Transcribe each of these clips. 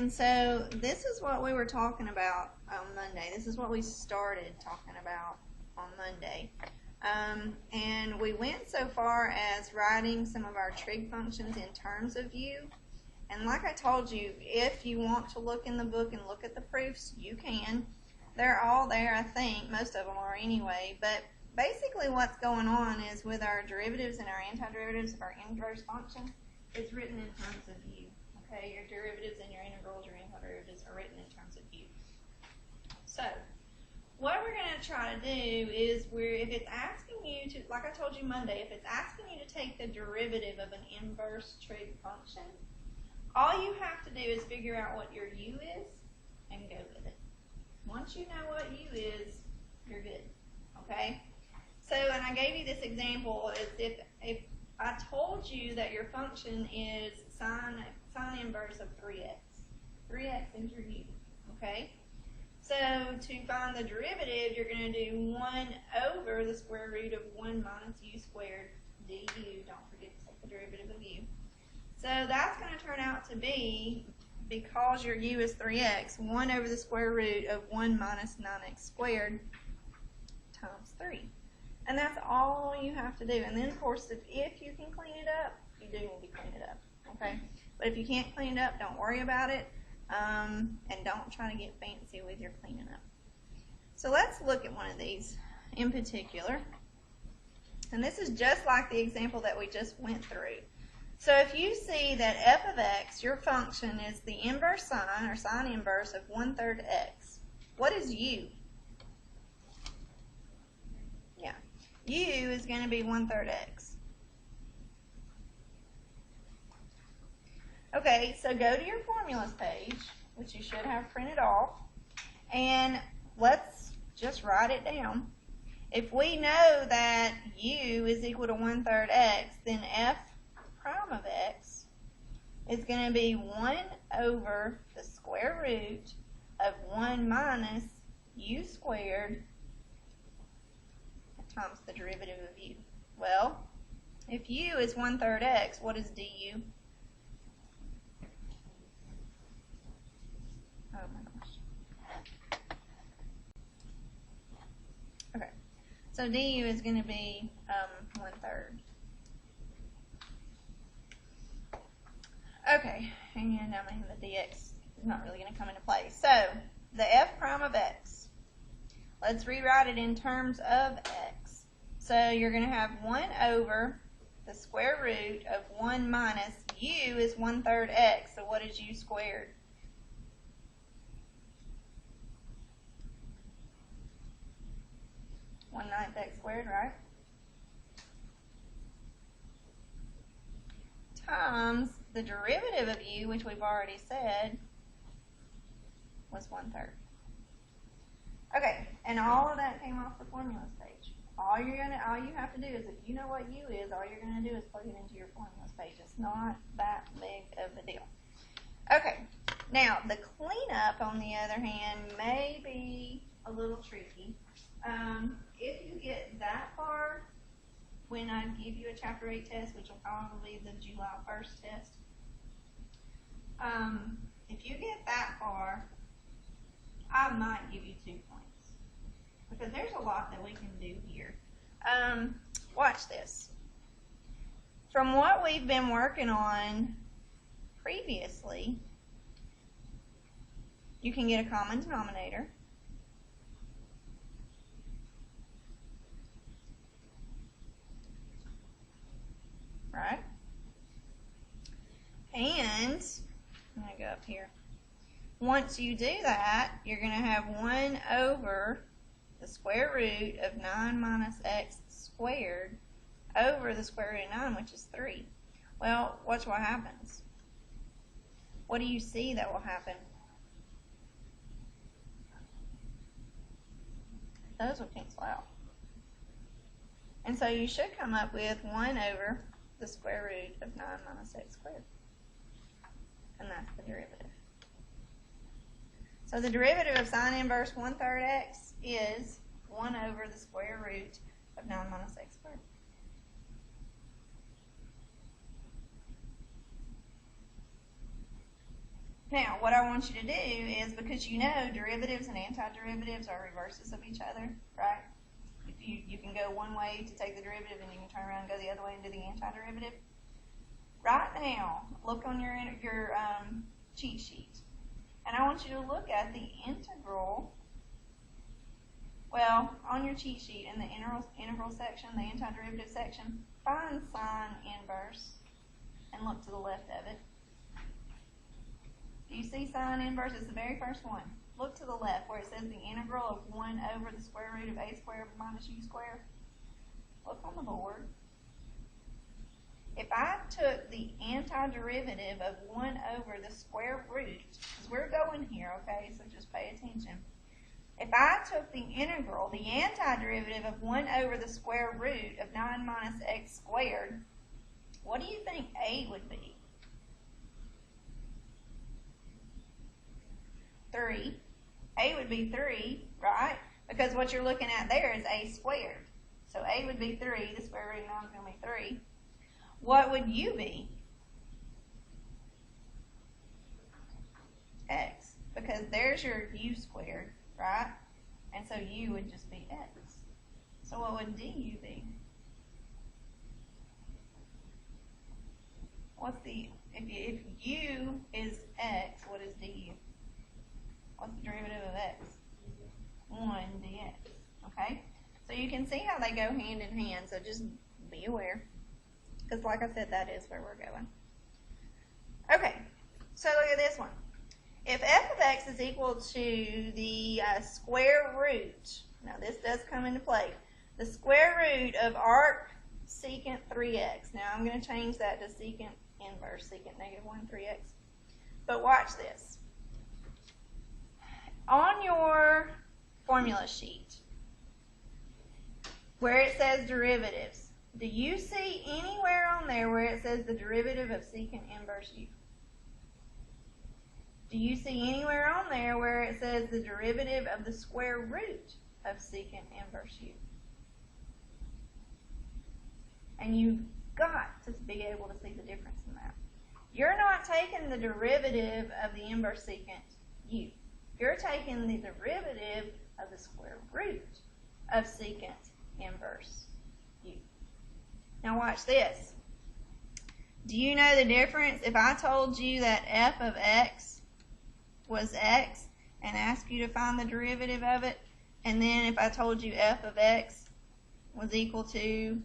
And so this is what we were talking about on Monday. This is what we started talking about on Monday. And we went so far as writing some of our trig functions in terms of u. And like I told you, if you want to look in the book and look at the proofs, you can. They're all there, I think. Most of them are anyway. But basically what's going on is with our derivatives and our antiderivatives of our inverse function, it's written in terms of u. Okay, your derivatives and your integrals, your antiderivatives are written in terms of u. So what we're going to try to do is, if it's asking you to, like I told you Monday, if it's asking you to take the derivative of an inverse trig function, all you have to do is figure out what your u is and go with it. Once you know what u is, you're good. Okay? So, and I gave you this example, is if I told you that your function is sine inverse of 3x. 3x is your u. Okay? So to find the derivative, you're going to do 1 over the square root of 1 minus u squared du. Don't forget to take the derivative of u. So that's going to turn out to be, because your u is 3x, 1 over the square root of 1 minus 9x squared times 3. And that's all you have to do. And then, of course, if you can clean it up, you do need to clean it up. Okay? But if you can't clean it up, don't worry about it. And don't try to get fancy with your cleaning up. So let's look at one of these in particular. And this is just like the example that we just went through. So if you see that f of x, your function, is the inverse sine, or sine inverse of 1/3 x, what is u? Yeah, u is going to be 1/3 x. Okay, so go to your formulas page, which you should have printed off, and let's just write it down. If we know that u is equal to 1/3 x, then f prime of x is going to be 1 over the square root of 1 minus u squared times the derivative of u. Well, if u is 1/3 x, what is du? Oh my gosh. Okay, so du is going to be 1/3. Okay, and I mean the dx is not really going to come into play. So the f prime of x, let's rewrite it in terms of x. So you're going to have 1 over the square root of 1 minus u is 1/3 x. So what is u squared? 1/9 x squared, right? Times the derivative of u, which we've already said was 1/3. Okay, and all of that came off the formulas page. All you have to do is, if you know what u is, all you're going to do is plug it into your formulas page. It's not that big of a deal. Okay, now the cleanup, on the other hand, may be a little tricky. If you get that far, when I give you a Chapter 8 test, which will probably be the July 1st test, if you get that far, I might give you 2 points, because there's a lot that we can do here. Watch this. From what we've been working on previously, you can get a common denominator. Right? And I'm going to go up here. Once you do that, you're going to have 1 over the square root of 9 minus x squared over the square root of 9, which is 3. Well, watch what happens. What do you see that will happen? Those will cancel out. And so you should come up with 1 over the square root of 9 minus x squared. And that's the derivative. So the derivative of sine inverse 1/3 x is 1 over the square root of 9 minus x squared. Now, what I want you to do is, because you know derivatives and antiderivatives are reverses of each other, right? If you can go one way to take the derivative and you can turn around and go the other way and do the antiderivative. Right now, look on your cheat sheet. And I want you to look at the integral. Well, on your cheat sheet in the integral section, the antiderivative section, find sine inverse and look to the left of it. Do you see sine inverse? It's the very first one. Look to the left where it says the integral of 1 over the square root of a squared minus u squared. Look on the board. If I took the antiderivative of 1 over the square root, because we're going here, okay, so just pay attention. If I took the integral, the antiderivative of 1 over the square root of 9 minus x squared, what do you think a would be? 3. A would be 3, right? Because what you're looking at there is a squared. So a would be 3, the square root of 9 is going to be 3. What would u be? X. Because there's your u squared, right? And so u would just be x. So what would du be? What's the, if u is x, what is du? What's the derivative of x? 1 dx. Okay? So you can see how they go hand in hand, so just be aware. Because like I said, that is where we're going. Okay, so look at this one. If f of x is equal to the square root, now this does come into play, the square root of arc secant 3x. Now I'm going to change that to secant inverse, secant negative 1 3x. But watch this. On your formula sheet, where it says derivatives, do you see anywhere on there where it says the derivative of secant inverse u? Do you see anywhere on there where it says the derivative of the square root of secant inverse u? And you've got to be able to see the difference in that. You're not taking the derivative of the inverse secant u. You're taking the derivative of the square root of secant inverse u. Now watch this. Do you know the difference if I told you that f of x was x and asked you to find the derivative of it, and then if I told you f of x was equal to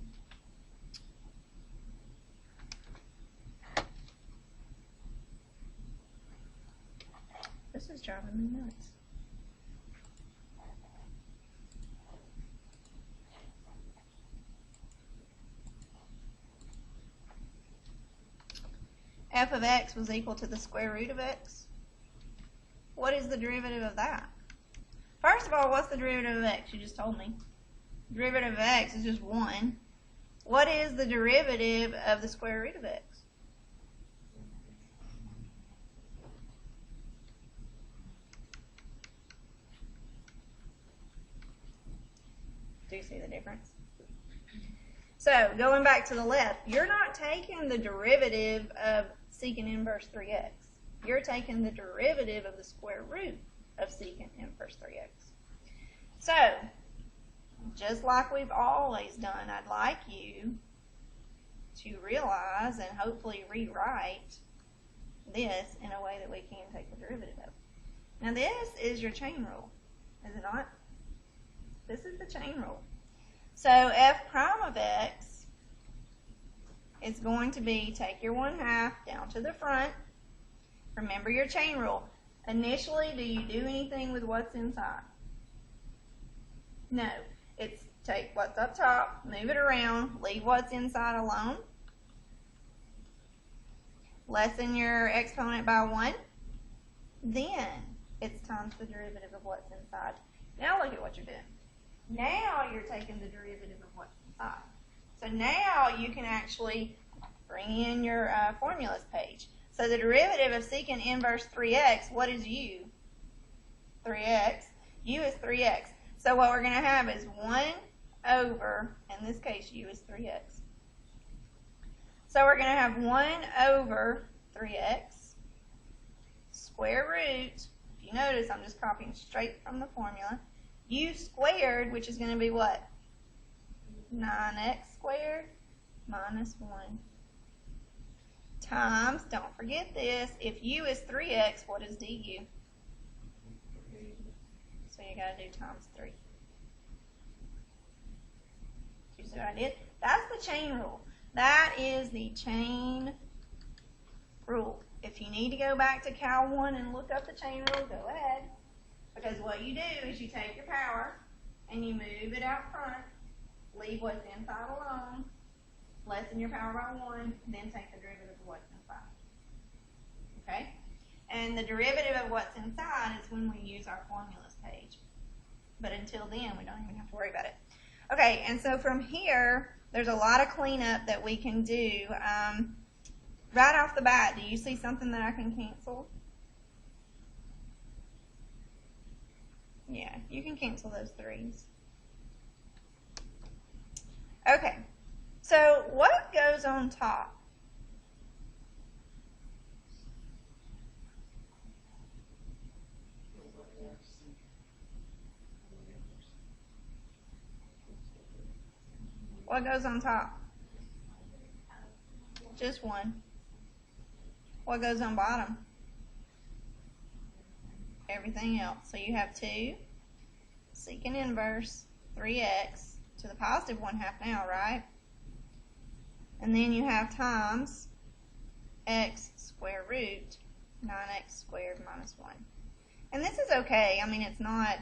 this is driving me nuts. F of x was equal to the square root of x. What is the derivative of that? First of all, what's the derivative of x? You just told me. The derivative of x is just 1. What is the derivative of the square root of x? Do you see the difference? So, going back to the left, you're not taking the derivative of secant inverse 3x. You're taking the derivative of the square root of secant inverse 3x. So, just like we've always done, I'd like you to realize and hopefully rewrite this in a way that we can take the derivative of. Now this is your chain rule, is it not? This is the chain rule. So f prime of x is going to be, take your 1/2 down to the front. Remember your chain rule. Initially, do you do anything with what's inside? No. It's take what's up top, move it around, leave what's inside alone. Lessen your exponent by 1. Then it's times the derivative of what's inside. Now look at what you're doing. Now you're taking the derivative of what's inside. So now you can actually bring in your formulas page. So the derivative of secant inverse 3x, what is u? 3x. U is 3x. So what we're going to have is 1 over, in this case u is 3x. So we're going to have 1 over 3x square root, if you notice, I'm just copying straight from the formula, u squared, which is going to be what? 9x squared minus 1 times, don't forget this, if u is 3x, what is du? So you got to do times 3. You see what I did? That's the chain rule. That is the chain rule. If you need to go back to Cal 1 and look up the chain rule, go ahead. Because what you do is you take your power and you move it out front, leave what's inside alone, lessen your power by 1, then take the derivative of what's inside. Okay? And the derivative of what's inside is when we use our formulas page. But until then, we don't even have to worry about it. Okay, and so from here, there's a lot of cleanup that we can do. Right off the bat, do you see something that I can cancel? Yeah, you can cancel those 3's. Okay, so what goes on top? What goes on top? Just 1. What goes on bottom? Everything else. So you have 2 secant inverse 3x to the positive 1/2 now, right? And then you have times x square root 9x squared minus 1. And this is okay. I mean, it's not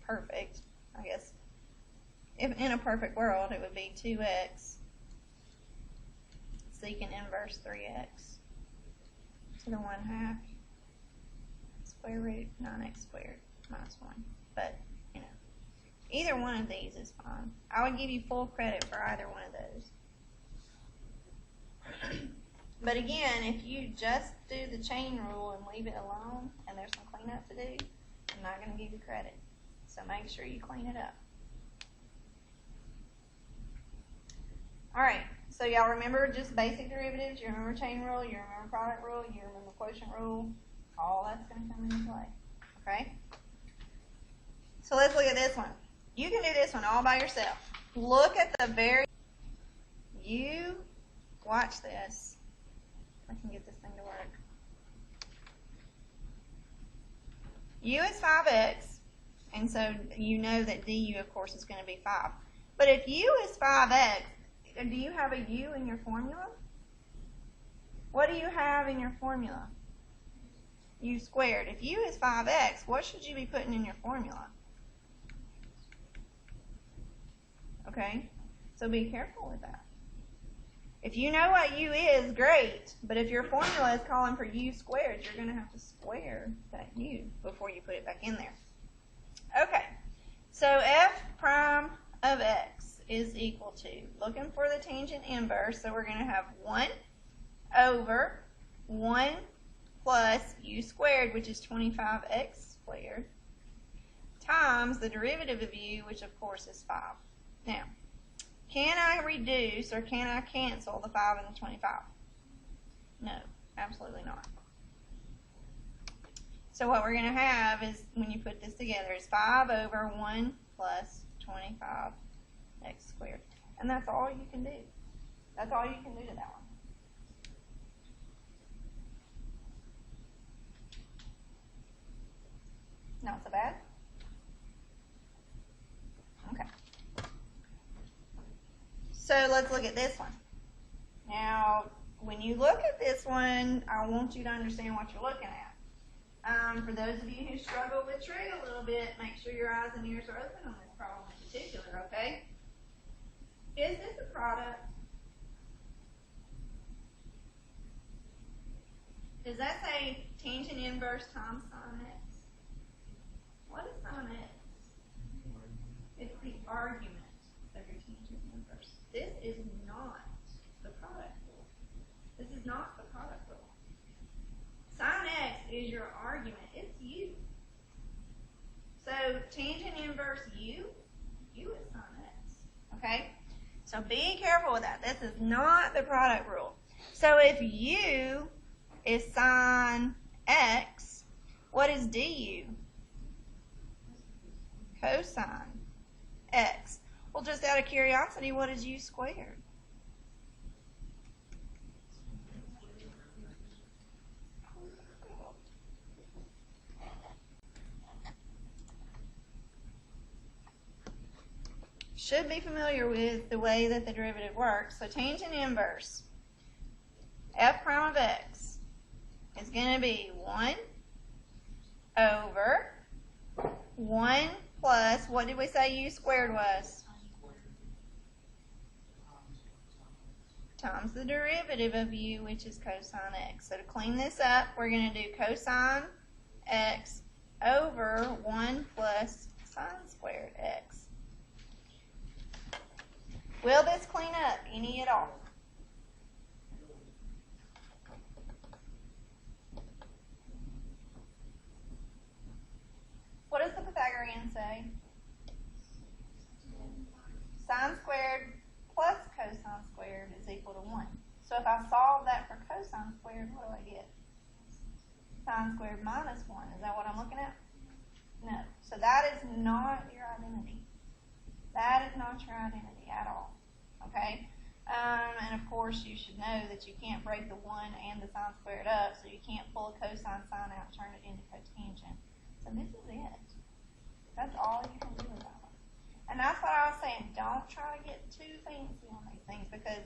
perfect, I guess. If in a perfect world, it would be 2x secant inverse 3x to the 1/2 square root 9x squared minus 1. But, you know, either one of these is fine. I would give you full credit for either one of those. But again, if you just do the chain rule and leave it alone, and there's some cleanup to do, I'm not going to give you credit. So make sure you clean it up. Alright, so y'all remember just basic derivatives, you remember chain rule, you remember product rule, you remember quotient rule, all that's going to come into play. Okay? So let's look at this one. You can do this one all by yourself. Look at the watch this. I can get this thing to work. U is 5x, and so you know that du, of course, is going to be 5. But if u is 5x, do you have a u in your formula? What do you have in your formula? U squared. If u is 5x, what should you be putting in your formula? Okay? So be careful with that. If you know what u is, great. But if your formula is calling for u squared, you're going to have to square that u before you put it back in there. Okay. So f prime of x is equal to, looking for the tangent inverse, so we're going to have 1 over 1 plus u squared, which is 25x squared, times the derivative of u, which of course is 5. Now, can I reduce or can I cancel the 5 and the 25? No, absolutely not. So what we're going to have is, when you put this together, is 5 over 1 plus 25x squared. And that's all you can do. That's all you can do to that one. Not so bad? Okay. So let's look at this one. Now, when you look at this one, I want you to understand what you're looking at. For those of you who struggle with trig a little bit, make sure your eyes and ears are open on this problem in particular, okay? Is this a product? Does that say tangent inverse times sine x? What is sine x? It's the argument of your tangent inverse. This is not the product rule. This is not the product rule. Sine x is your argument. It's u. So tangent inverse u is sine x. Okay? So be careful with that. This is not the product rule. So if u is sine x, What is du? Cosine x. Well, just out of curiosity, what is u squared? Should be familiar with the way that the derivative works. So tangent inverse f prime of x is going to be 1 over 1 plus, what did we say u squared was? Times the derivative of u, which is cosine x. So to clean this up, we're going to do cosine x over 1 plus sine squared x. Will this clean up any at all? What does the Pythagorean say? Sine squared plus cosine squared is equal to 1. So if I solve that for cosine squared, what do I get? Sine squared minus 1. Is that what I'm looking at? No. So that is not your identity. That is not your identity at all. Okay? And of course, you should know that you can't break the 1 and the sine squared up, so you can't pull a cosine sign out and turn it into cotangent. So this is it. That's all you can do about it. And that's what I was saying. Don't try to get too fancy on these things, because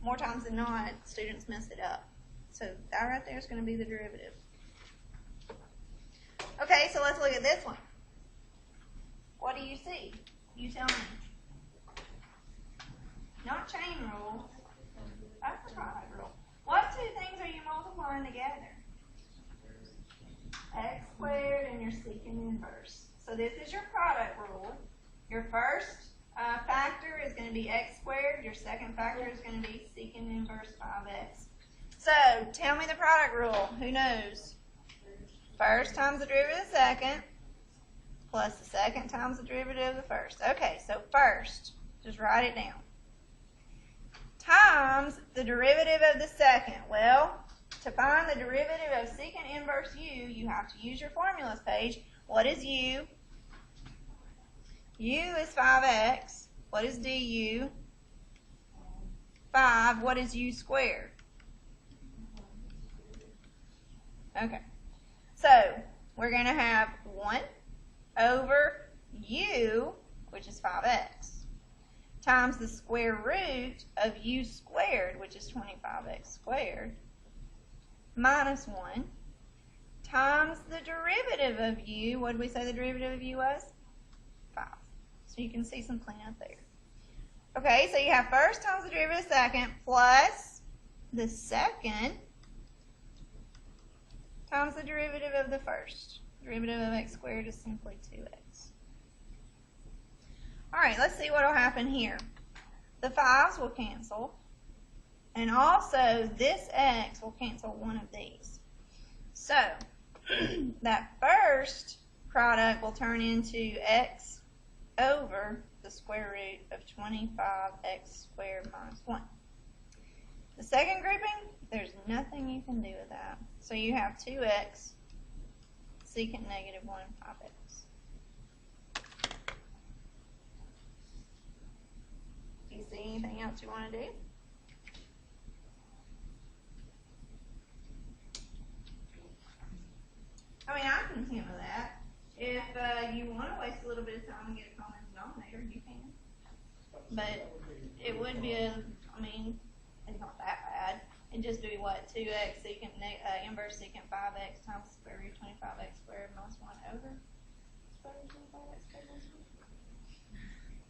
more times than not, students mess it up. So that right there is going to be the derivative. Okay, so let's look at this one. What do you see? You tell me. Not chain rule. That's the product rule. What two things are you multiplying together? X squared and your secant inverse. So this is your product rule. Your first factor is going to be x squared. Your second factor is going to be secant inverse 5x. So tell me the product rule. Who knows? First times the derivative of the second plus the second times the derivative of the first. Okay, so first, just write it down. Times the derivative of the second. Well, to find the derivative of secant inverse u, you have to use your formulas page. What is u? U is 5x. What is du? 5. What is u squared? Okay. So, we're going to have 1 over u, which is 5x, times the square root of u squared, which is 25x squared, minus 1, times the derivative of u. What did we say the derivative of u was? 5. So you can see some cleanup there. Okay, so you have first times the derivative of the second plus the second times the derivative of the first. Derivative of x squared is simply 2x. All right, let's see what will happen here. The 5's will cancel, and also this x will cancel one of these. So that first product will turn into x over the square root of 25x squared minus 1. The second grouping, there's nothing you can do with that. So you have 2x secant negative 1, 5x. Do you see anything else you want to do? I mean, I can handle that. If you want to waste a little bit of time and get a common denominator, you can. But it would be I mean, it's not that bad. It'd just be what? 2x secant inverse secant 5x times the square root of 25x squared minus 1 over square root of 25x squared minus 1.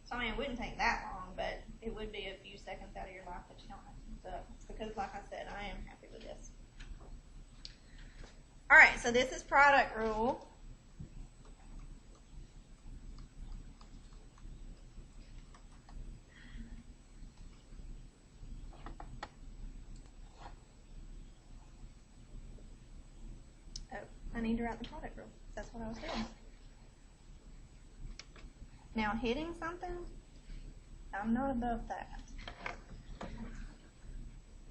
So, I mean, it wouldn't take that long, but it would be a few seconds out of your life that you don't have to use up. It's because, like I said, I am happy with this. All right, so this is product rule. I need to write the product rule. That's what I was doing. Now, hitting something, I'm not above that.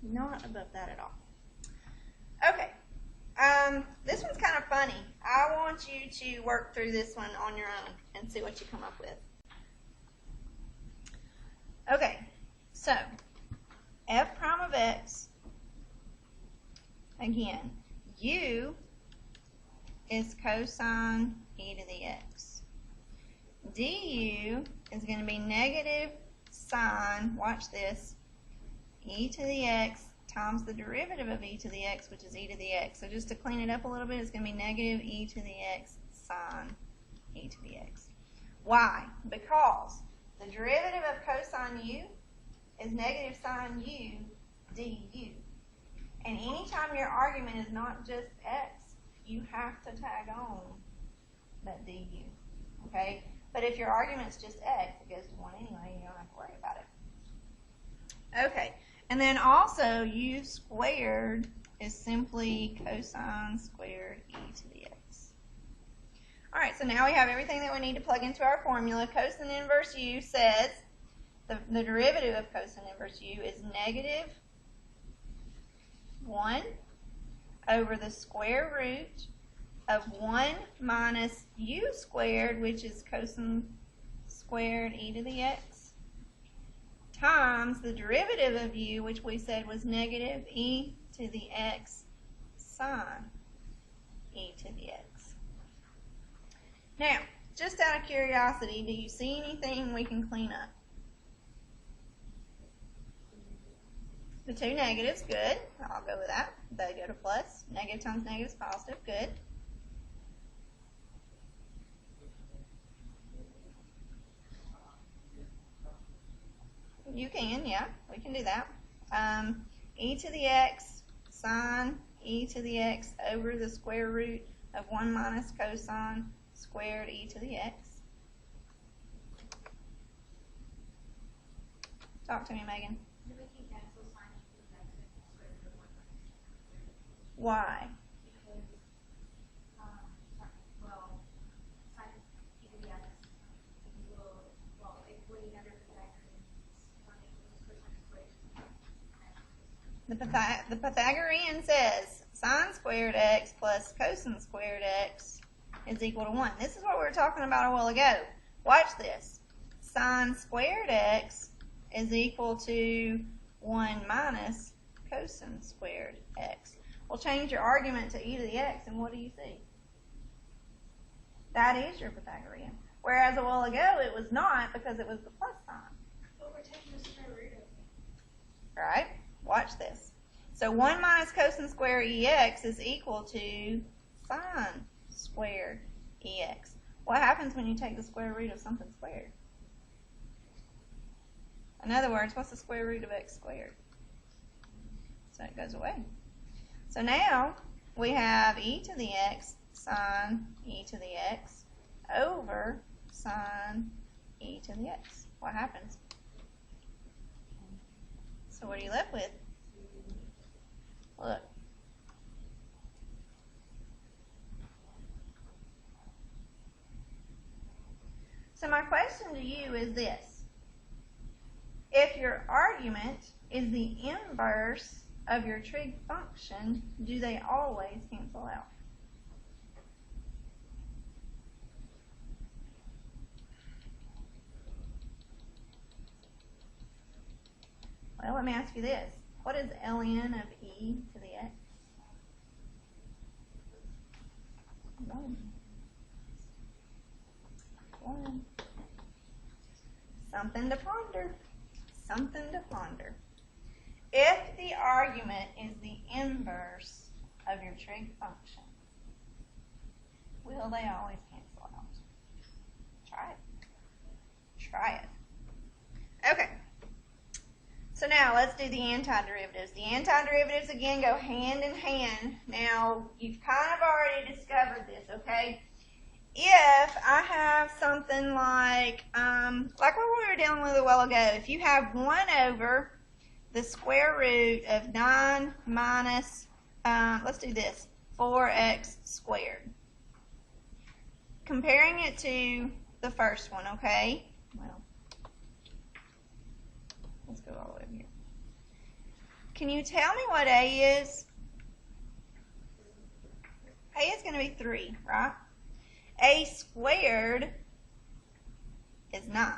Not above that at all. Okay. This one's kind of funny. I want you to work through this one on your own and see what you come up with. Okay, so f prime of x, again, u is cosine e to the x. Du is going to be negative sine, watch this, e to the x times the derivative of e to the x, which is e to the x. So just to clean it up a little bit, it's going to be negative e to the x sine e to the x. Why? Because the derivative of cosine u is negative sine u du. And anytime your argument is not just x, you have to tag on that du. Okay? But if your argument's just x, it goes to 1 anyway, you don't have to worry about it. Okay. And then also, u squared is simply cosine squared e to the x. All right, so now we have everything that we need to plug into our formula. Cosine inverse u says the derivative of cosine inverse u is negative 1 over the square root of 1 minus u squared, which is cosine squared e to the x, times the derivative of u, which we said was negative e to the x sine e to the x. Now, just out of curiosity, do you see anything we can clean up? The two negatives, good. I'll go with that. They go to plus. Negative times negative is positive, good. You can, yeah, we can do that. E to the x sine e to the x over the square root of 1 minus cosine squared e to the x. Talk to me, Megan. Why? The Pythagorean says sine squared x plus cosine squared x is equal to 1. This is what we were talking about a while ago. Watch this. Sine squared x is equal to 1 minus cosine squared x. We'll change your argument to e to the x, and what do you see? That is your Pythagorean. Whereas a while ago it was not, because it was the plus sign. But we're taking the square root of it. Right? Watch this. So 1 minus cosine squared ex is equal to sine squared ex. What happens when you take the square root of something squared? In other words, what's the square root of x squared? So it goes away. So now we have e to the x sine e to the x over sine e to the x. What happens? So what are you left with? Look. So my question to you is this. If your argument is the inverse of your trig function, do they always cancel out? Well, let me ask you this. What is ln of e to the x? 1. 1. Something to ponder. Something to ponder. If the argument is the inverse of your trig function, will they always cancel out? Try it. Try it. Okay. So now let's do the antiderivatives. The antiderivatives, again, go hand in hand. Now, you've kind of already discovered this, okay? If I have something like what we were dealing with a while ago, if you have 1 over the square root of 9 minus, let's do this, 4x squared. Comparing it to the first one, okay? Well, let's go all the way over here. Can you tell me what a is? A is going to be 3, right? A squared is 9.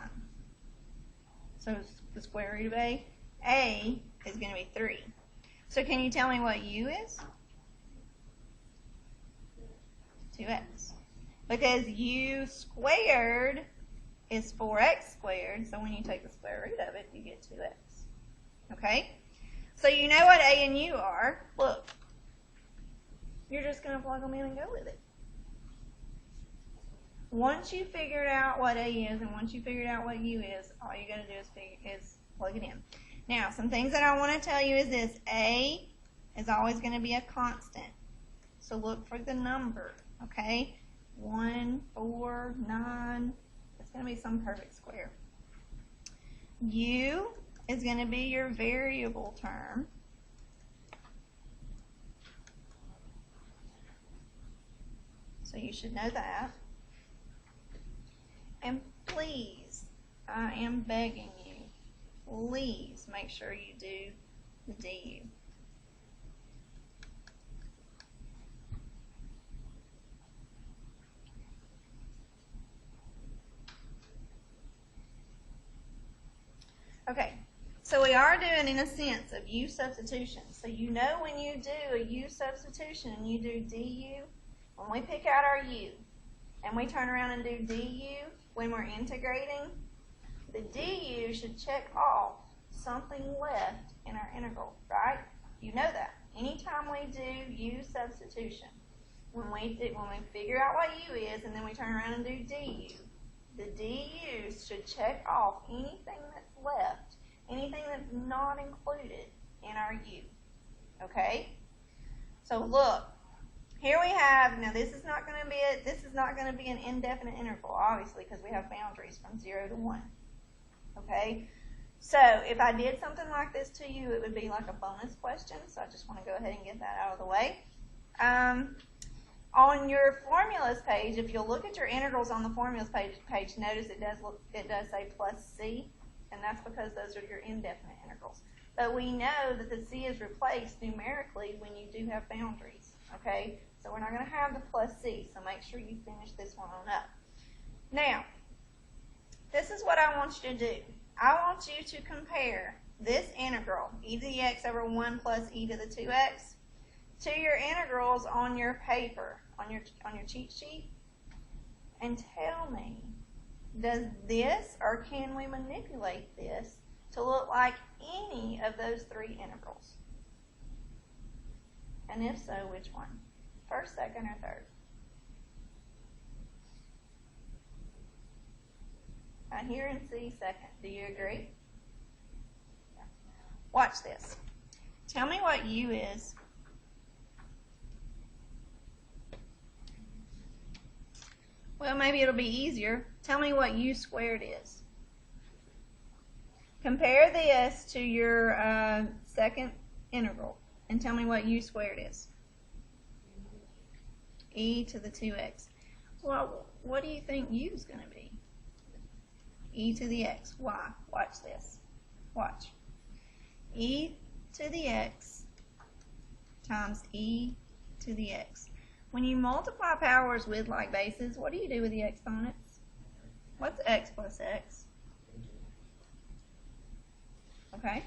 So the square root of A is going to be 3. So can you tell me what U is? 2x. Because U squared is 4x squared, so when you take the square root of it, you get 2x. Okay? So you know what A and U are. Look. You're just going to plug them in and go with it. Once you figured out what A is and once you figured out what U is, all you got to do is plug it in. Now, some things that I want to tell you is this. A is always going to be a constant. So look for the number, okay? 1, 4, 9. It's going to be some perfect square. U is going to be your variable term. So you should know that. And please, I am begging you, please make sure you do the DU. Okay, so we are doing, in a sense, of U substitution. So you know when you do a U substitution and you do DU, when we pick out our U and we turn around and do DU, when we're integrating, the DU should check off something left in our integral, right? You know that. Anytime we do U substitution, when we figure out what U is and then we turn around and do DU, the DU should check off anything that's left, anything that's not included in our U. Okay? So look, here we have, now this is not going to be an indefinite interval, obviously, because we have boundaries from 0 to 1. Okay? So if I did something like this to you, it would be like a bonus question, so I just want to go ahead and get that out of the way. On your formulas page, if you'll look at your integrals on the formulas page, notice it does say plus C, and that's because those are your indefinite integrals. But we know that the C is replaced numerically when you do have boundaries, okay? So we're not going to have the plus C, so make sure you finish this one on up. Now, this is what I want you to do. I want you to compare this integral, e to the x over 1 plus e to the 2x, to your integrals on your paper, on your cheat sheet, and tell me, does this, or can we manipulate this to look like any of those 3 integrals? And if so, which one? First, second, or third? I hear and see second. Do you agree? Watch this. Tell me what U is. Well, maybe it'll be easier. Tell me what U squared is. Compare this to your second integral and tell me what U squared is. E to the 2x. Well, what do you think U is going to be? E to the x. Why? Watch this. Watch. E to the x times e to the x. When you multiply powers with like bases, what do you do with the exponents? What's x plus x? Okay.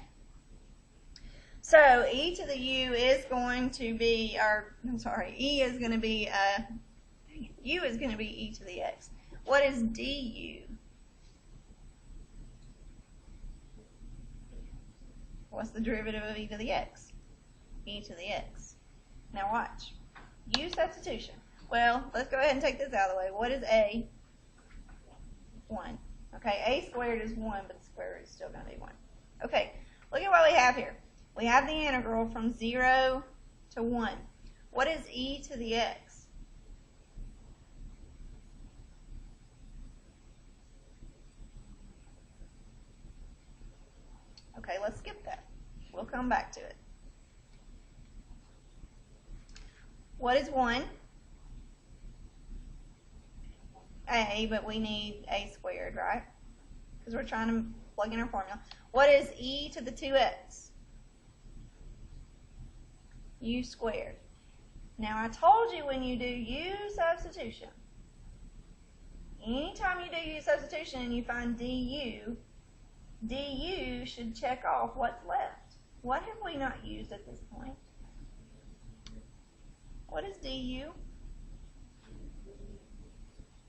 So e to the u is going to be, e is going to be, u is going to be e to the x. What is du? What's the derivative of e to the x? E to the x. Now watch. U substitution. Well, let's go ahead and take this out of the way. What is a? 1. Okay, a squared is 1, but the square root is still going to be 1. Okay, look at what we have here. We have the integral from 0 to 1. What is e to the x? Okay, let's skip that. We'll come back to it. What is 1? A, but we need a squared, right? Because we're trying to plug in our formula. What is e to the 2x? U squared. Now I told you when you do U substitution, anytime you do U substitution and you find du, du should check off what's left. What have we not used at this point? What is du?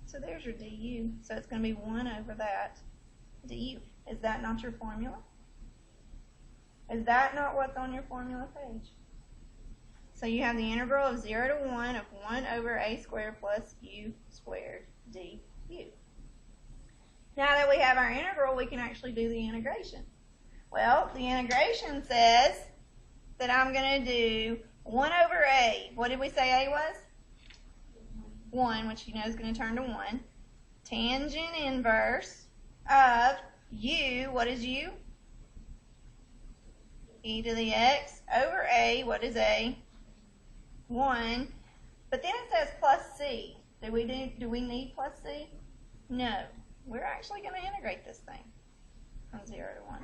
So there's your du. So it's going to be 1 over that du. Is that not your formula? Is that not what's on your formula page? So you have the integral of 0 to 1 of 1 over a squared plus u squared du. Now that we have our integral, we can actually do the integration. Well, the integration says that I'm going to do 1 over a. What did we say a was? 1, which you know is going to turn to 1. Tangent inverse of u. What is u? E to the x over a. What is a? 1. But then it says plus c. Do we need plus c? No. We're actually going to integrate this thing from 0 to 1.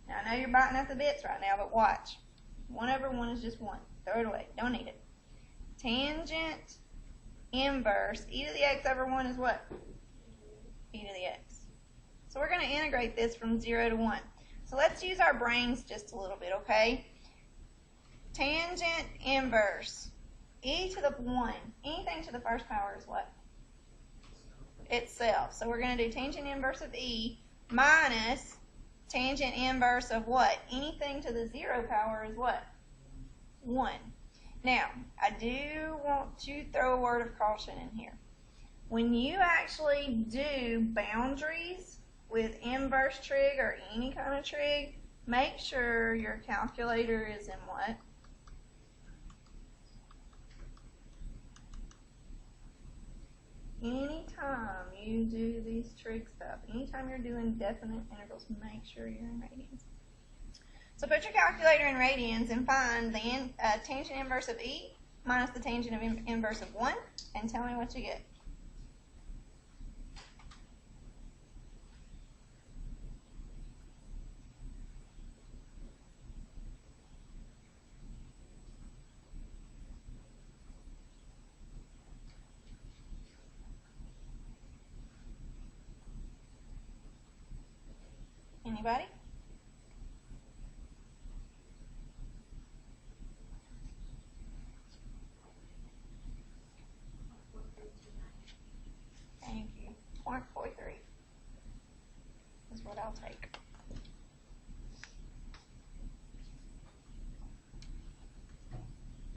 Now, I know you're biting at the bits right now, but watch. 1 over 1 is just 1. Throw it away. Don't need it. Tangent inverse. E to the x over 1 is what? E to the x. So we're going to integrate this from 0 to 1. So let's use our brains just a little bit, okay? Tangent inverse. E to the 1. Anything to the first power is what? Itself. So we're going to do tangent inverse of e minus tangent inverse of what? Anything to the 0 power is what? 1. Now, I do want to throw a word of caution in here. When you actually do boundaries with inverse trig or any kind of trig, make sure your calculator is in what? Anytime you do these trig stuff, anytime you're doing definite integrals, make sure you're in radians. So put your calculator in radians and find the tangent inverse of e minus the tangent of inverse of 1 and tell me what you get. Anybody? Thank you. 0.43 is what I'll take.